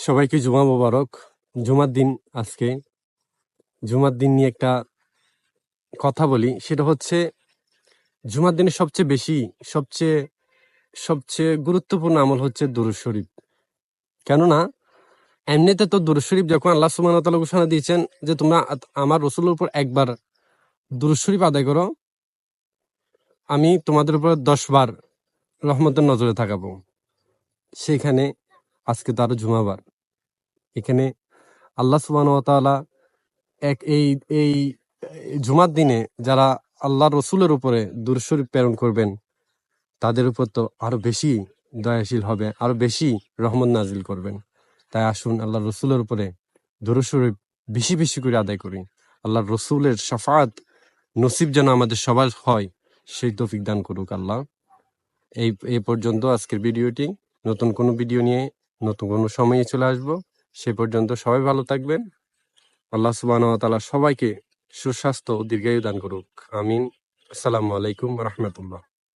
সবাইকে জুমা মোবারক। জুমার দিন আজকে। জুমার দিন নিয়ে একটা কথা বলি, সেটা হচ্ছে জুমার দিনে সবচেয়ে সবচেয়ে গুরুত্বপূর্ণ আমল হচ্ছে দুরূদ শরীফ। কেননা এমনিতে তো দুরূদ শরীফ যখন আল্লাহ সুবহানাহু ওয়া তাআলা ঘোষণা দিয়েছেন যে তোমরা আমার রসুলের উপর একবার দুরূদ শরীফ আদায় করো, আমি তোমাদের উপর 10 বার রহমতের নজরে থাকাবো। সেখানে আজকে তো আরো জুমাবার, এখানে আল্লাহ সুবহানাহু ওয়া তাআলা এই এই জুমার দিনে যারা আল্লাহ রসুলের উপরে দুরূদ শরীফ প্রেরণ করবেন, তাদের উপর তো আরো বেশি দয়াশীল হবে, আরো বেশি রহমত নাজিল করবেন। তাই আসুন আল্লাহ রসুলের উপরে দুরূদ শরীফ বেশি বেশি করে আদায় করি। আল্লাহ রসুলের শাফাত নসিব যেন আমাদের সবার হয়, সেই তৌফিক দান করুক আল্লাহ। এই পর্যন্ত আজকের ভিডিওটি। নতুন কোনো ভিডিও নিয়ে নতুন কোনো সময়ে চলে আসবো। সে পর্যন্ত সবাই ভালো থাকবেন। আল্লাহ সুবহানাহু ওয়া তাআলা সবাইকে সুস্বাস্থ্য ও দীর্ঘায়ু দান করুক। আমিন। আসসালামু আলাইকুম রাহমাতুল্লাহ।